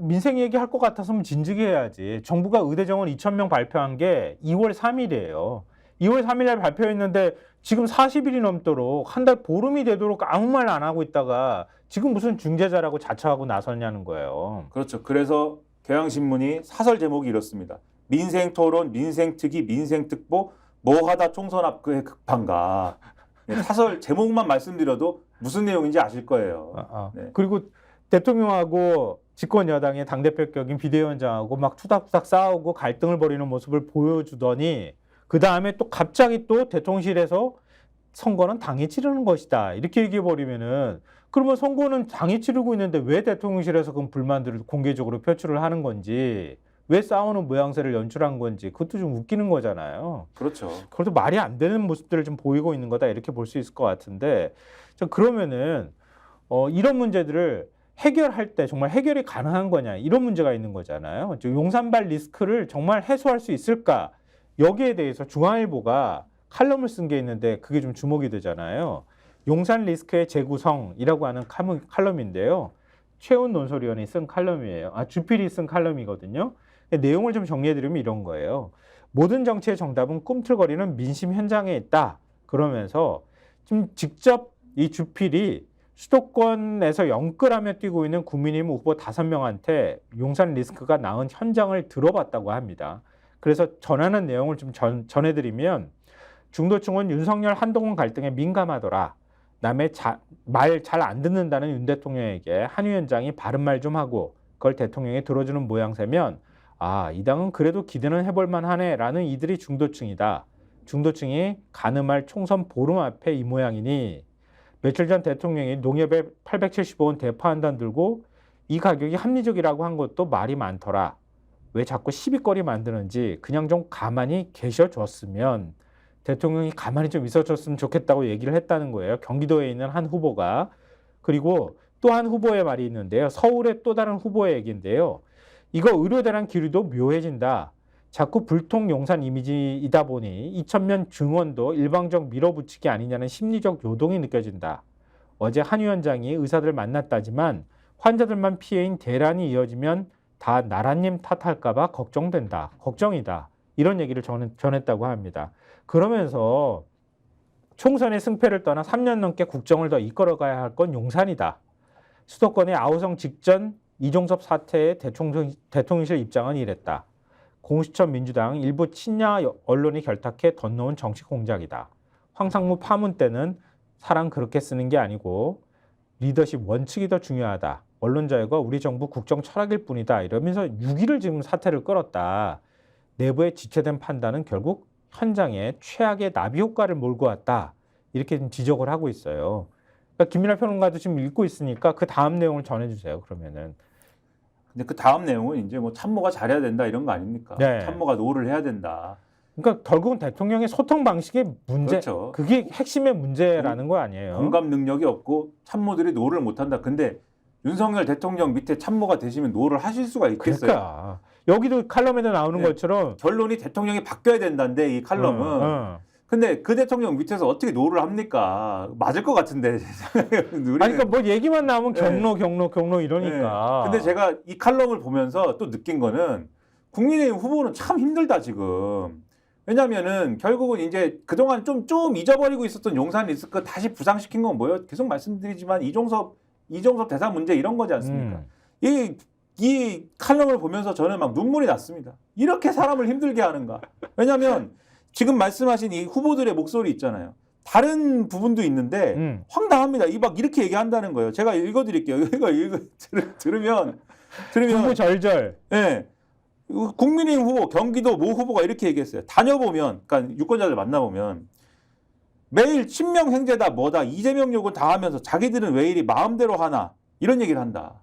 민생 얘기할 것 같았으면 진즉에 해야지. 정부가 의대 정원 2,000명 발표한 게 2월 3일이에요. 2월 3일 날 발표했는데 지금 40일이 넘도록 한 달 보름이 되도록 아무 말 안 하고 있다가 지금 무슨 중재자라고 자처하고 나섰냐는 거예요. 그렇죠. 그래서 경향신문이 사설 제목이 이렇습니다. 민생토론, 민생특위, 민생특보 뭐하다 총선 앞에 급한가. 네, 사설 제목만 말씀드려도 무슨 내용인지 아실 거예요. 네. 그리고 대통령하고 집권 여당의 당대표 격인 비대위원장하고 막 투닥투닥 싸우고 갈등을 벌이는 모습을 보여주더니 그 다음에 또 갑자기 또 대통령실에서 선거는 당이 치르는 것이다. 이렇게 얘기해버리면은 그러면 선거는 당이 치르고 있는데 왜 대통령실에서 그럼 불만들을 공개적으로 표출을 하는 건지 왜 싸우는 모양새를 연출한 건지 그것도 좀 웃기는 거잖아요. 그렇죠. 그것도 말이 안 되는 모습들을 좀 보이고 있는 거다 이렇게 볼 수 있을 것 같은데 그러면은 이런 문제들을 해결할 때 정말 해결이 가능한 거냐 이런 문제가 있는 거잖아요. 용산발 리스크를 정말 해소할 수 있을까 여기에 대해서 중앙일보가 칼럼을 쓴 게 있는데 그게 좀 주목이 되잖아요. 용산 리스크의 재구성이라고 하는 칼럼인데요. 최훈 논설위원이 쓴 칼럼이에요. 주필이 쓴 칼럼이거든요. 내용을 좀 정리해드리면 이런 거예요. 모든 정치의 정답은 꿈틀거리는 민심 현장에 있다. 그러면서 좀 직접 이 주필이 수도권에서 영끌하며 뛰고 있는 국민의힘 후보 5명한테 용산 리스크가 낳은 현장을 들어봤다고 합니다. 그래서 전하는 내용을 좀 전해드리면 중도층은 윤석열 한동훈 갈등에 민감하더라. 남의 말 잘 안 듣는다는 윤 대통령에게 한 위원장이 바른 말 좀 하고 그걸 대통령이 들어주는 모양새면 이 당은 그래도 기대는 해볼 만하네 라는 이들이 중도층이다. 중도층이 가늠할 총선 보름 앞에 이 모양이니 며칠 전 대통령이 농협에 875원 대파 한 단 들고 이 가격이 합리적이라고 한 것도 말이 많더라. 왜 자꾸 시비거리 만드는지 그냥 좀 가만히 계셔줬으면 대통령이 가만히 좀 있어줬으면 좋겠다고 얘기를 했다는 거예요. 경기도에 있는 한 후보가. 그리고 또 한 후보의 말이 있는데요. 서울의 또 다른 후보의 얘기인데요. 이거 의료대란 기류도 묘해진다. 자꾸 불통 용산 이미지이다 보니 2,000명 증원도 일방적 밀어붙이기 아니냐는 심리적 요동이 느껴진다. 어제 한 위원장이 의사들 만났다지만 환자들만 피해인 대란이 이어지면 다 나라님 탓할까 봐 걱정된다. 걱정이다. 이런 얘기를 전했다고 합니다. 그러면서 총선의 승패를 떠나 3년 넘게 국정을 더 이끌어가야 할 건 용산이다. 수도권의 아우성 직전 이종섭 사태의 대통령실 입장은 이랬다. 공수처 민주당 일부 친야 언론이 결탁해 덧놓은 정치 공작이다. 황상무 파문 때는 사람 그렇게 쓰는 게 아니고 리더십 원칙이 더 중요하다. 언론 자유가 우리 정부 국정 철학일 뿐이다. 이러면서 6일을 지금 사태를 끌었다. 내부의 지체된 판단은 결국 현장에 최악의 나비 효과를 몰고 왔다. 이렇게 좀 지적을 하고 있어요. 그러니까 김민하 평론가도 지금 읽고 있으니까 그 다음 내용을 전해주세요. 그러면은. 근데 그 다음 내용은 이제 뭐 참모가 잘해야 된다 이런 거 아닙니까? 네. 참모가 노를 해야 된다. 그러니까 결국은 대통령의 소통 방식의 문제, 그렇죠. 그게 핵심의 문제라는 거 아니에요? 공감 능력이 없고 참모들이 노를 못한다. 근데 윤석열 대통령 밑에 참모가 되시면 노를 하실 수가 있겠어요? 그러니까 여기도 칼럼에도 나오는 네. 것처럼 결론이 대통령이 바뀌어야 된다는데 이 칼럼은. 근데 그 대통령 밑에서 어떻게 노를 합니까? 맞을 것 같은데. 그러니까 뭐 얘기만 나오면 네. 경로 이러니까. 네. 근데 제가 이 칼럼을 보면서 또 느낀 거는 국민의힘 후보는 참 힘들다 지금. 왜냐면은 결국은 이제 그동안 좀 잊어버리고 있었던 용산 리스크 다시 부상시킨 건 뭐예요? 계속 말씀드리지만 이종섭 대사 문제 이런 거지 않습니까? 이 칼럼을 보면서 저는 막 눈물이 났습니다. 이렇게 사람을 힘들게 하는가? 왜냐하면 지금 말씀하신 이 후보들의 목소리 있잖아요. 다른 부분도 있는데 황당합니다. 막 이렇게 얘기한다는 거예요. 제가 읽어드릴게요. 이거 들으면 구구절절. 네. 국민의힘 후보, 경기도 모 후보가 이렇게 얘기했어요. 다녀보면, 그러니까 유권자들 만나보면 매일 친명 행제다 뭐다 이재명 욕은 다 하면서 자기들은 왜 이리 마음대로 하나 이런 얘기를 한다.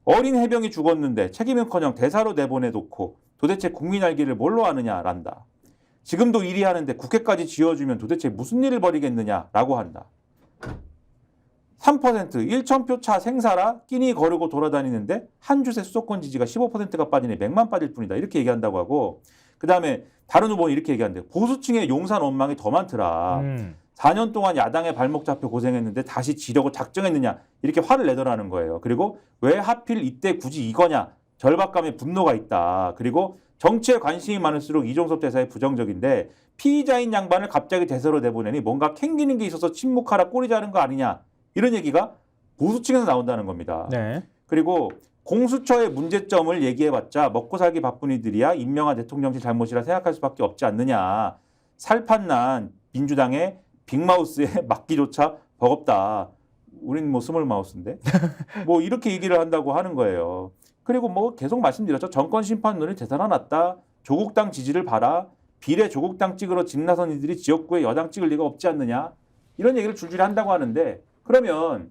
어린 해병이 죽었는데 책임은커녕 대사로 내보내놓고 도대체 국민 알기를 뭘로 하느냐란다. 지금도 일이 하는데 국회까지 지어주면 도대체 무슨 일을 벌이겠느냐라고 한다. 3% 1,000표 차 생사라 끼니 거르고 돌아다니는데 한 주새 수도권 지지가 15%가 빠지네 100만 빠질 뿐이다. 이렇게 얘기한다고 하고 그다음에 다른 후보는 이렇게 얘기한대요. 보수층의 용산 원망이 더 많더라. 4년 동안 야당의 발목 잡혀 고생했는데 다시 지려고 작정했느냐 이렇게 화를 내더라는 거예요. 그리고 왜 하필 이때 굳이 이거냐 절박감에 분노가 있다. 그리고 정치에 관심이 많을수록 이종섭 대사의 부정적인데 피의자인 양반을 갑자기 대세로 내보내니 뭔가 캥기는 게 있어서 침묵하라 꼬리 자른 거 아니냐 이런 얘기가 보수층에서 나온다는 겁니다. 네. 그리고 공수처의 문제점을 얘기해봤자 먹고 살기 바쁜 이들이야 임명한 대통령실 잘못이라 생각할 수밖에 없지 않느냐. 살판난 민주당의 빅마우스에 막기조차 버겁다. 우린 뭐 스몰 마우스인데 뭐 이렇게 얘기를 한다고 하는 거예요. 그리고 뭐 계속 말씀드렸죠. 정권 심판론이 되살아났다. 조국당 지지를 봐라. 비례 조국당 찍으러 집 나선 이들이 지역구에 여당 찍을 리가 없지 않느냐. 이런 얘기를 줄줄이 한다고 하는데 그러면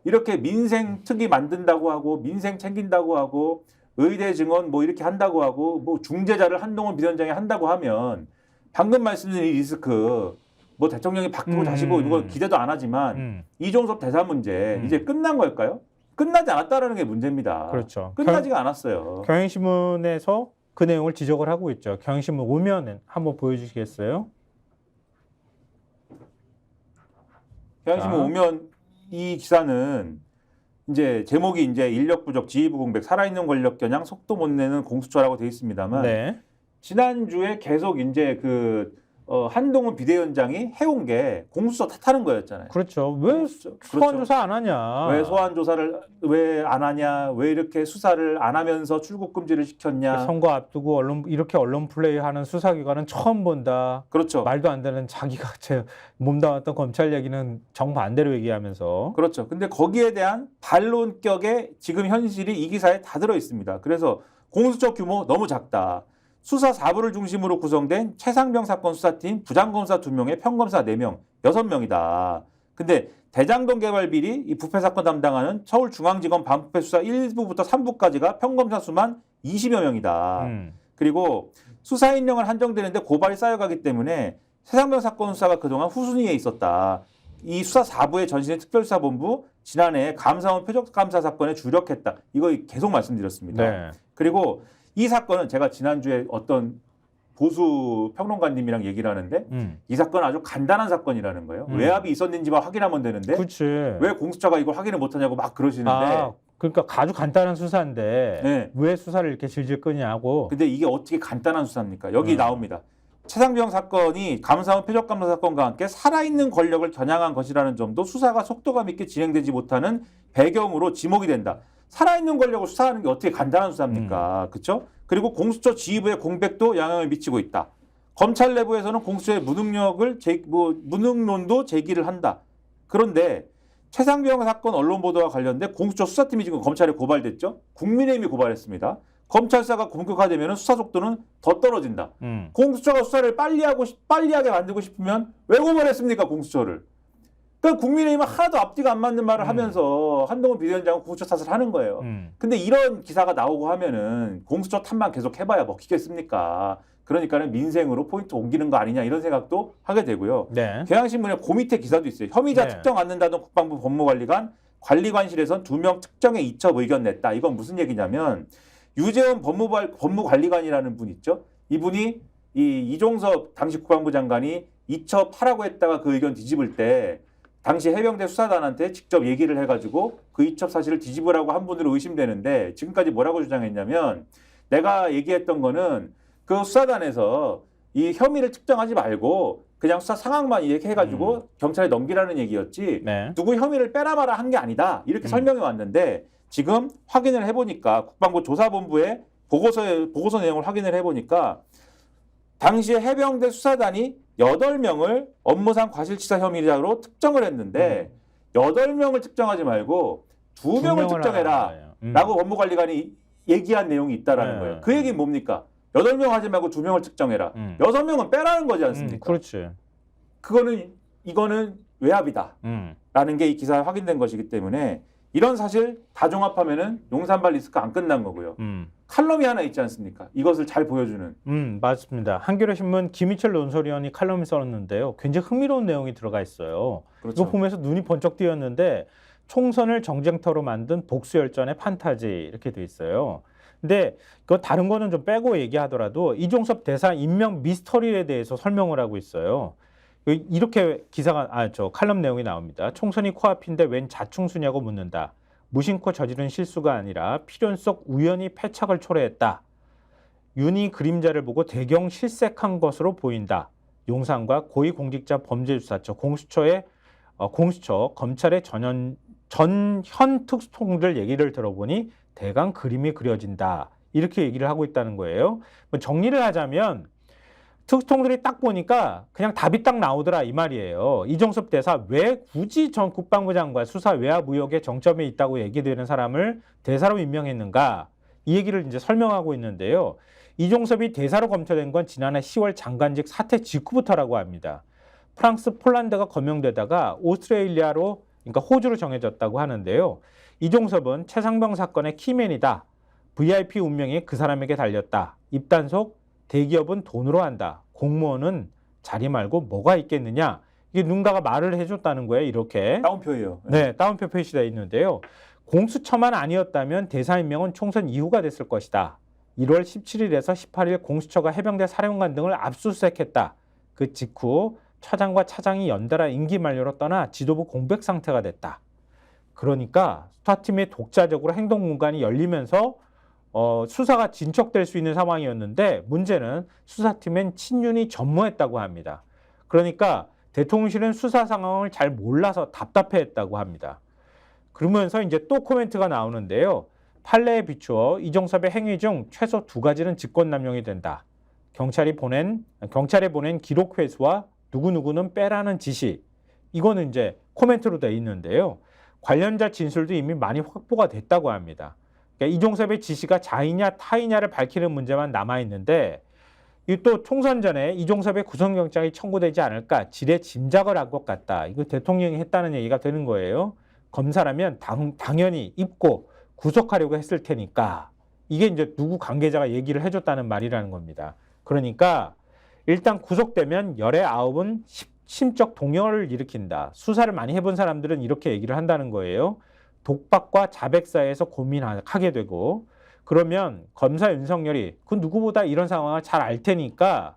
이렇게 민생 특위 만든다고 하고 민생 챙긴다고 하고 의대 증원 뭐 이렇게 한다고 하고 뭐 중재자를 한동훈 비대위원장이 한다고 하면 방금 말씀드린 이 리스크 뭐 대통령이 바뀌고 다시 뭐 이거 기대도 안 하지만 이종섭 대사 문제 이제 끝난 걸까요? 끝나지 않았다라는 게 문제입니다. 그렇죠. 끝나지가 않았어요. 경향신문에서 그 내용을 지적을 하고 있죠. 경향신문 오면은 한번 보여주시겠어요? 경향신문 자. 오면 이 기사는 이제 제목이 이제 인력 부족, 지휘부 공백, 살아있는 권력 겨냥 속도 못 내는 공수처라고 돼 있습니다만 네. 지난주에 계속 이제 한동훈 비대위원장이 해온 게 공수처 탓하는 거였잖아요. 그렇죠. 왜 소환 조사 안 하냐? 왜 소환 조사를 왜 안 하냐? 왜 이렇게 수사를 안 하면서 출국 금지를 시켰냐? 선거 앞두고 이렇게 언론 플레이하는 수사기관은 처음 본다. 그렇죠. 말도 안 되는 자기가 몸담았던 검찰 얘기는 정반대로 얘기하면서. 그렇죠. 근데 거기에 대한 반론격의 지금 현실이 이 기사에 다 들어 있습니다. 그래서 공수처 규모 너무 작다. 수사 4부를 중심으로 구성된 최상병 사건 수사팀 부장검사 2명에 평검사 4명, 6명이다. 근데 대장동 개발 비리 이 부패 사건 담당하는 서울중앙지검 반부패 수사 1부부터 3부까지가 평검사 수만 20여 명이다. 그리고 수사 인력은 한정되는데 고발이 쌓여가기 때문에 최상병 사건 수사가 그동안 후순위에 있었다. 이 수사 4부의 전신의 특별수사본부 지난해 감사원 표적감사 사건에 주력했다. 이거 계속 말씀드렸습니다. 네. 그리고 이 사건은 제가 지난주에 어떤 보수 평론가님이랑 얘기를 하는데 이 사건은 아주 간단한 사건이라는 거예요. 외압이 있었는지만 확인하면 되는데 그렇지. 왜 공수처가 이걸 확인을 못하냐고 막 그러시는데 그러니까 아주 간단한 수사인데 네. 왜 수사를 이렇게 질질 끄냐고. 근데 이게 어떻게 간단한 수사입니까? 여기 나옵니다. 최상병 사건이 감사원 표적감사 사건과 함께 살아있는 권력을 겨냥한 것이라는 점도 수사가 속도감 있게 진행되지 못하는 배경으로 지목이 된다. 살아있는 권력을 수사하는 게 어떻게 간단한 수사입니까? 그렇죠? 그리고 공수처 지휘부의 공백도 영향을 미치고 있다. 검찰 내부에서는 공수처의 무능론도 제기를 한다. 그런데 최상병 사건 언론 보도와 관련돼 공수처 수사팀이 지금 검찰에 고발됐죠. 국민의힘이 고발했습니다. 검찰 수사가 본격화되면 수사 속도는 더 떨어진다. 공수처가 수사를 빨리하게 만들고 싶으면 왜 고발했습니까? 공수처를. 그러니까 국민의힘은 하나도 앞뒤가 안 맞는 말을 하면서 한동훈 비대위원장은 공수처 탓을 하는 거예요. 근데 이런 기사가 나오고 하면은 공수처 탓만 계속 해봐야 먹히겠습니까? 그러니까는 민생으로 포인트 옮기는 거 아니냐 이런 생각도 하게 되고요. 네. 경향신문에 그 밑에 기사도 있어요. 혐의자 네. 특정 않는다던 국방부 법무관리관 관리관실에선 2명 특정에 이첩 의견 냈다. 이건 무슨 얘기냐면 유재원 법무관리관이라는 분 있죠. 이분이 이종섭 당시 국방부 장관이 이첩하라고 했다가 그 의견 뒤집을 때 당시 해병대 수사단한테 직접 얘기를 해가지고 그 이첩 사실을 뒤집으라고 한 분으로 의심되는데 지금까지 뭐라고 주장했냐면 내가 얘기했던 거는 그 수사단에서 이 혐의를 특정하지 말고 그냥 수사 상황만 얘기해가지고 경찰에 넘기라는 얘기였지 네. 누구 혐의를 빼라 마라 한 게 아니다 이렇게 설명해 왔는데 지금 확인을 해보니까 국방부 조사본부의 보고서 내용을 확인을 해보니까 당시에 해병대 수사단이 8명을 업무상 과실치사 혐의자로 특정을 했는데 8명을 특정하지 말고 2명을 특정해라 라고 법무관리관이 얘기한 내용이 있다라는 거예요. 그 얘기는 뭡니까? 8명 하지 말고 2명을 특정해라. 6명은 빼라는 거지 않습니까? 그렇지. 이거는 외압이다. 라는 게 이 기사에 확인된 것이기 때문에 이런 사실 다 종합하면은 용산발 리스크 안 끝난 거고요. 칼럼이 하나 있지 않습니까? 이것을 잘 보여주는. 맞습니다. 한겨레신문 김희철 논설위원이 칼럼을 썼는데요. 굉장히 흥미로운 내용이 들어가 있어요. 그렇죠. 이거 보면서 눈이 번쩍 띄었는데 총선을 정쟁터로 만든 복수열전의 판타지 이렇게 돼 있어요. 근데 그 다른 거는 좀 빼고 얘기하더라도 이종섭 대사 임명 미스터리에 대해서 설명을 하고 있어요. 이렇게 기사가 칼럼 내용이 나옵니다. 총선이 코앞인데 웬 자충수냐고 묻는다. 무심코 저지른 실수가 아니라 필연 속 우연히 패착을 초래했다. 윤희 그림자를 보고 대경 실색한 것으로 보인다. 용산과 고위공직자 범죄수사처 공수처 검찰의 전현 특수통들 얘기를 들어보니 대강 그림이 그려진다. 이렇게 얘기를 하고 있다는 거예요. 정리를 하자면 특수통들이 딱 보니까 그냥 답이 딱 나오더라 이 말이에요. 이종섭 대사 왜 굳이 전 국방부 장관 수사 외압 의혹의 정점에 있다고 얘기되는 사람을 대사로 임명했는가? 이 얘기를 이제 설명하고 있는데요. 이종섭이 대사로 검토된 건 지난해 10월 장관직 사퇴 직후부터라고 합니다. 프랑스, 폴란드가 거명되다가 오스트레일리아로 그러니까 호주로 정해졌다고 하는데요. 이종섭은 최상병 사건의 키맨이다. VIP 운명이 그 사람에게 달렸다. 입단속 대기업은 돈으로 한다. 공무원은 자리 말고 뭐가 있겠느냐. 이게 누군가가 말을 해줬다는 거예요. 이렇게. 따옴표예요. 네, 따옴표 표시되어 있는데요. 공수처만 아니었다면 대사 임명은 총선 이후가 됐을 것이다. 1월 17일에서 18일 공수처가 해병대 사령관 등을 압수수색했다. 그 직후 차장과 차장이 연달아 임기 만료로 떠나 지도부 공백 상태가 됐다. 그러니까 수사팀의 독자적으로 행동 공간이 열리면서 수사가 진척될 수 있는 상황이었는데 문제는 수사팀엔 친윤이 전무했다고 합니다. 그러니까 대통령실은 수사 상황을 잘 몰라서 답답해했다고 합니다. 그러면서 이제 또 코멘트가 나오는데요. 판례에 비추어 이종섭의 행위 중 최소 2가지는 직권남용이 된다. 경찰에 보낸 기록 회수와 누구누구는 빼라는 지시. 이거는 이제 코멘트로 돼 있는데요. 관련자 진술도 이미 많이 확보가 됐다고 합니다. 그러니까 이종섭의 지시가 자이냐 타이냐를 밝히는 문제만 남아있는데 이 또 총선 전에 이종섭의 구속영장이 청구되지 않을까 지레 짐작을 한 것 같다. 이거 대통령이 했다는 얘기가 되는 거예요. 검사라면 당연히 입고 구속하려고 했을 테니까 이게 이제 누구 관계자가 얘기를 해줬다는 말이라는 겁니다. 그러니까 일단 구속되면 열의 아홉은 심적 동요를 일으킨다. 수사를 많이 해본 사람들은 이렇게 얘기를 한다는 거예요. 독박과 자백 사이에서 고민하게 되고 그러면 검사 윤석열이 그 누구보다 이런 상황을 잘 알 테니까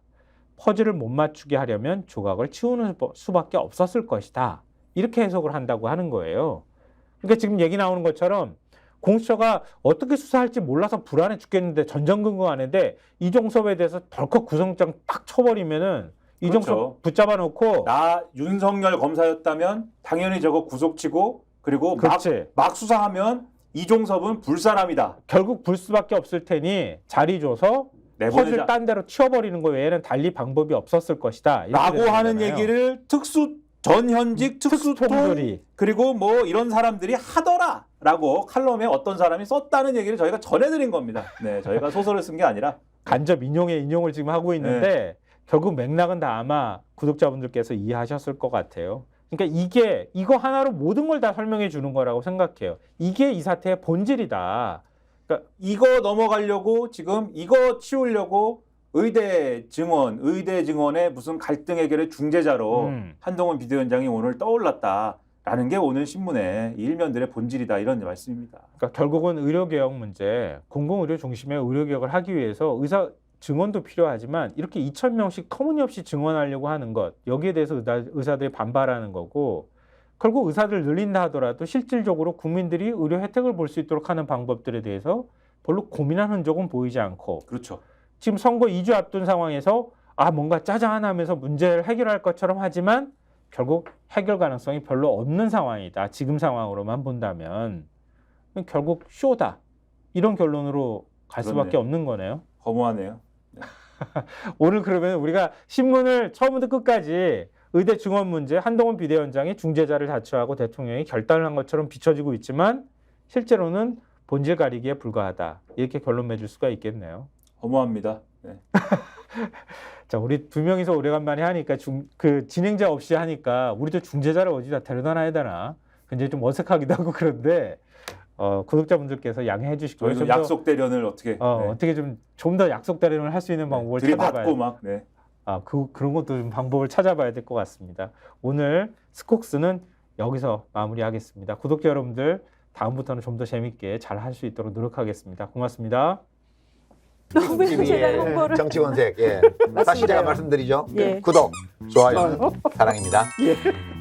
퍼즐을 못 맞추게 하려면 조각을 치우는 수밖에 없었을 것이다. 이렇게 해석을 한다고 하는 거예요. 그러니까 지금 얘기 나오는 것처럼 공수처가 어떻게 수사할지 몰라서 불안해 죽겠는데 전전긍긍하는데 이종섭에 대해서 덜컥 구속영장 딱 쳐버리면은 이종섭 그렇죠. 붙잡아 놓고 나 윤석열 검사였다면 당연히 저거 구속치고 그리고 막 수사하면 이종섭은 불사람이다. 결국 불 수밖에 없을 테니 자리 줘서 퍼즐 딴 데로 치워버리는 거 외에는 달리 방법이 없었을 것이다. 라고 하는 얘기를 전현직 특수통들이 그리고 뭐 이런 사람들이 하더라라고 칼럼에 어떤 사람이 썼다는 얘기를 저희가 전해드린 겁니다. 네, 저희가 소설을 쓴 게 아니라 간접 인용을 지금 하고 있는데 네. 결국 맥락은 다 아마 구독자분들께서 이해하셨을 것 같아요. 그러니까 이거 하나로 모든 걸 다 설명해 주는 거라고 생각해요. 이게 이 사태의 본질이다. 그러니까 이거 넘어가려고 지금 이거 치우려고 의대 증언의 무슨 갈등 해결의 중재자로 한동훈 비대위원장이 오늘 떠올랐다라는 게 오늘 신문의 일면들의 본질이다 이런 말씀입니다. 그러니까 결국은 의료개혁 문제, 공공의료 중심의 의료개혁을 하기 위해서 의사 증언도 필요하지만 이렇게 2,000명씩 터무니없이 증언하려고 하는 것 여기에 대해서 의사들이 반발하는 거고 결국 의사들 늘린다 하더라도 실질적으로 국민들이 의료 혜택을 볼 수 있도록 하는 방법들에 대해서 별로 고민하는 흔적은 보이지 않고 그렇죠. 지금 선거 2주 앞둔 상황에서 뭔가 짜잔하면서 문제를 해결할 것처럼 하지만 결국 해결 가능성이 별로 없는 상황이다. 지금 상황으로만 본다면 결국 쇼다. 이런 결론으로 갈 수밖에 없는 거네요. 허무하네요. 네. 오늘 그러면 우리가 신문을 처음부터 끝까지 의대 증언 문제 한동훈 비대위원장이 중재자를 자처하고 대통령이 결단을 한 것처럼 비춰지고 있지만 실제로는 본질 가리기에 불과하다. 이렇게 결론 맺을 수가 있겠네요. 허무합니다. 네. 자, 우리 두 명이서 오래간만에 하니까 그 진행자 없이 하니까 우리도 중재자를 어디다 데려다 놔야 되나? 굉장히 좀 어색하기도 하고 그런데 구독자분들께서 양해해 주시고 저희도 약속 대련을 어떻게 어떻게 좀 더 약속 대련을 할 수 있는 방법을 찾아봐야 막 그런 것도 좀 방법을 찾아봐야 될 것 같습니다. 오늘 스콕스는 여기서 마무리하겠습니다. 구독자 여러분들 다음부터는 좀 더 재밌게 잘 할 수 있도록 노력하겠습니다. 고맙습니다. 너무 TV의 제가 홍보를. 정치권색. 예. 다시 제가 말씀드리죠. 예. 구독, 좋아요, 사랑입니다. 예.